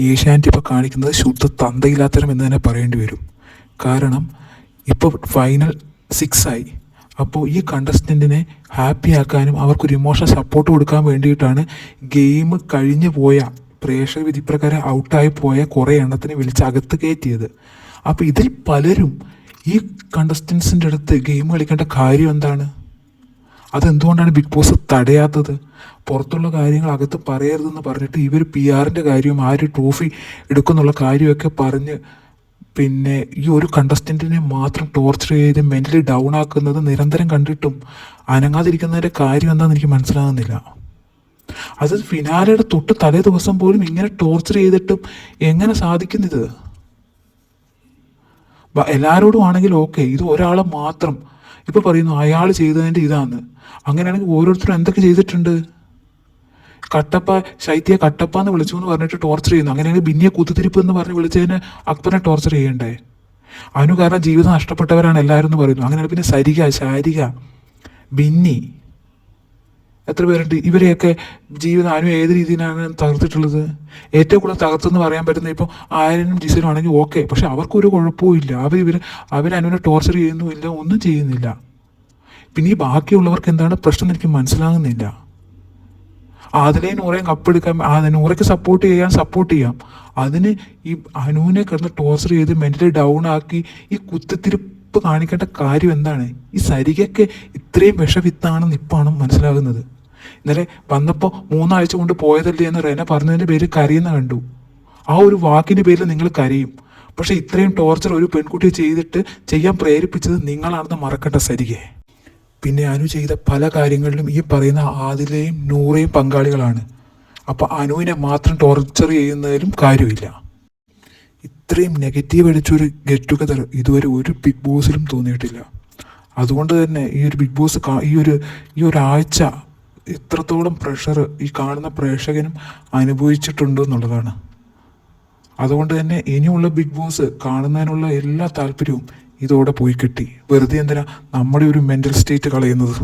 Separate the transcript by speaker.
Speaker 1: ഏഷ്യാനെറ്റ് ഇപ്പോൾ കാണിക്കുന്നത് ശുദ്ധ തന്തയില്ലാത്തരം എന്ന് തന്നെ പറയേണ്ടി വരും. കാരണം ഇപ്പോൾ ഫൈനൽ 6 ആയി. അപ്പോൾ ഈ കണ്ടസ്റ്റൻറ്റിനെ ഹാപ്പി ആക്കാനും അവർക്കൊരു ഇമോഷണൽ സപ്പോർട്ട് കൊടുക്കാൻ വേണ്ടിയിട്ടാണ് ഗെയിം കഴിഞ്ഞു പോയ പ്രേക്ഷക വിധിപ്രകാരം ഔട്ടായി പോയ കുറേ എണ്ണത്തിനെ വിളിച്ച് അകത്ത് കയറ്റിയത്. അപ്പോൾ ഇതിൽ പലരും ഈ കണ്ടസ്റ്റൻസിൻ്റെ അടുത്ത് ഗെയിം കളിക്കേണ്ട കാര്യം എന്താണ്? അതെന്തുകൊണ്ടാണ് ബിഗ് ബോസ് തടയാത്തത്? പുറത്തുള്ള കാര്യങ്ങൾ അകത്ത് പറയരുതെന്ന് പറഞ്ഞിട്ട് ഇവർ PR-ൻ്റെ കാര്യവും ആര് ട്രോഫി എടുക്കുന്നുള്ള കാര്യമൊക്കെ പറഞ്ഞ് പിന്നെ ഈ ഒരു കണ്ടസ്റ്റൻറ്റിനെ മാത്രം ടോർച്ചർ ചെയ്ത് മെൻ്റലി ഡൗൺ ആക്കുന്നത് നിരന്തരം കണ്ടിട്ടും അനങ്ങാതിരിക്കുന്നതിൻ്റെ കാര്യം എന്താണെന്ന് എനിക്ക് മനസ്സിലാകുന്നില്ല. അത് ഫിനാലയുടെ തൊട്ട് തലേ ദിവസം പോലും ഇങ്ങനെ ടോർച്ചർ ചെയ്തിട്ടും എങ്ങനെ സാധിക്കുന്നത്? എല്ലാവരോടും ആണെങ്കിൽ ഓക്കെ, ഇത് ഒരാളെ മാത്രം ഇപ്പോൾ പറയുന്നു അയാൾ ചെയ്തതിൻ്റെ ഇതാണ്. അങ്ങനെയാണെങ്കിൽ ഓരോരുത്തരും എന്തൊക്കെ ചെയ്തിട്ടുണ്ട്? കട്ടപ്പ ശൈത്യ കട്ടപ്പ എന്ന് വിളിച്ചു എന്ന് പറഞ്ഞിട്ട് ടോർച്ചർ ചെയ്യുന്നു. അങ്ങനെയാണെങ്കിൽ ബിന്നിയെ കുത്തിത്തിരിപ്പ് എന്ന് പറഞ്ഞ് വിളിച്ചതിന് അക്ബറിനെ ടോർച്ചർ ചെയ്യണ്ടേ? അതിനു കാരണം ജീവിതം നഷ്ടപ്പെട്ടവരാണ് എല്ലാവരും എന്ന് പറയുന്നു. അങ്ങനെയാണ് പിന്നെ സരിക, ശാരിക, ബിന്നി, എത്ര പേരുണ്ട്? ഇവരെയൊക്കെ ജീവിതം അനു ഏത് രീതിയിലാണ് തകർത്തിട്ടുള്ളത്? ഏറ്റവും കൂടുതൽ തകർത്തെന്ന് പറയാൻ പറ്റുന്നത് ഇപ്പോൾ ആര്യനും ജിസനും ആണെങ്കിൽ ഓക്കെ, പക്ഷെ അവർക്കൊരു കുഴപ്പവും ഇല്ല. അവർ അനുവിനെ ടോർച്ചർ ചെയ്യുന്നുമില്ല, ഒന്നും ചെയ്യുന്നില്ല. പിന്നെ ഈ ബാക്കിയുള്ളവർക്ക് എന്താണ് പ്രശ്നം എനിക്ക് മനസ്സിലാകുന്നില്ല. അതിലെ നൂറേയും കപ്പെടുക്കാൻ, നൂറയ്ക്ക് സപ്പോർട്ട് ചെയ്യാം. അതിന് ഈ അനുവിനെ കിടന്ന് ടോർച്ചർ ചെയ്ത് മെൻ്റലി ഡൗൺ ആക്കി ഈ കുത്തിത്തിരിപ്പ് കാണിക്കേണ്ട കാര്യം എന്താണ്? ഈ സരികയ്ക്ക് ഇത്രയും വിഷവിത്താണെന്ന് ഇപ്പാണ് മനസ്സിലാകുന്നത്. ഇന്നലെ വന്നപ്പോൾ 3 ആഴ്ച കൊണ്ട് പോയതല്ലേ എന്ന് റെന പറഞ്ഞതിൻ്റെ പേര് കരയുന്ന കണ്ടു. ആ ഒരു വാക്കിൻ്റെ പേരിൽ നിങ്ങൾ കരയും. പക്ഷെ ഇത്രയും ടോർച്ചർ ഒരു പെൺകുട്ടിയെ ചെയ്തിട്ട് ചെയ്യാൻ പ്രേരിപ്പിച്ചത് നിങ്ങളാണെന്ന് മറക്കണ്ട സരികെ. പിന്നെ അനു ചെയ്ത പല കാര്യങ്ങളിലും ഈ പറയുന്ന ആദിലയും നൂറയും പങ്കാളികളാണ്. അപ്പോൾ അനുവിനെ മാത്രം ടോർച്ചർ ചെയ്യുന്നതിലും കാര്യമില്ല. ഇത്രയും നെഗറ്റീവ് അടിച്ചൊരു ഗെറ്റ് ടുഗദർ ഇതുവരെ ഒരു ബിഗ് ബോസിലും തോന്നിയിട്ടില്ല. അതുകൊണ്ട് തന്നെ ഈ ഒരു ബിഗ് ബോസ് ഈ ഒരാഴ്ച ഇത്രത്തോളം പ്രഷർ ഈ കാണുന്ന പ്രേക്ഷകനും അനുഭവിച്ചിട്ടുണ്ട് എന്നുള്ളതാണ്. അതുകൊണ്ട് തന്നെ ഇനിയുള്ള ബിഗ് ബോസ് കാണുന്നതിനുള്ള എല്ലാ താല്പര്യവും ഇതോടെ പോയി കിട്ടി. വെറുതെ എന്തിനാ നമ്മുടെ ഒരു മെൻ്റൽ സ്റ്റേറ്റ് കളയുന്നത്?